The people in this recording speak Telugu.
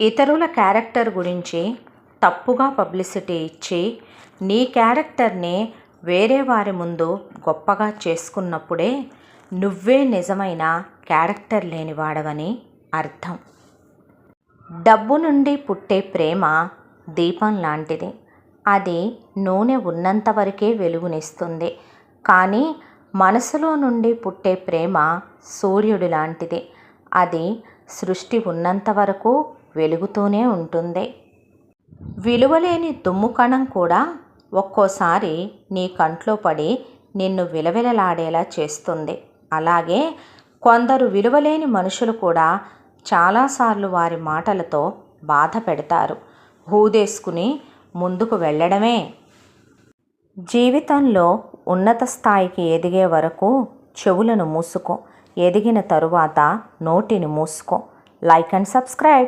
ఇతరుల క్యారెక్టర్ గురించి తప్పుగా పబ్లిసిటీ ఇచ్చి నీ క్యారెక్టర్ని వేరే వారి ముందు గొప్పగా చేసుకున్నప్పుడే నువ్వే నిజమైన క్యారెక్టర్ లేనివాడవని అర్థం. డబ్బు నుండి పుట్టే ప్రేమ దీపం లాంటిది. అది నూనె ఉన్నంత వరకే వెలుగునిస్తుంది. కానీ మనసులో నుండి పుట్టే ప్రేమ సూర్యుడు లాంటిది. అది సృష్టి ఉన్నంత వరకు వెలుగుతూనే ఉంటుంది. విలువలేని దుమ్ము కణం కూడా ఒక్కోసారి నీ కంట్లో పడి నిన్ను విలవిలలాడేలా చేస్తుంది. అలాగే కొందరు విలువలేని మనుషులు కూడా చాలాసార్లు వారి మాటలతో బాధ పెడతారు. ఊదేసుకుని ముందుకు వెళ్ళడమే. జీవితంలో ఉన్నత స్థాయికి ఎదిగే వరకు చెవులను మూసుకో. ఎదిగిన తరువాత నోటిని మూసుకో. Like and subscribe.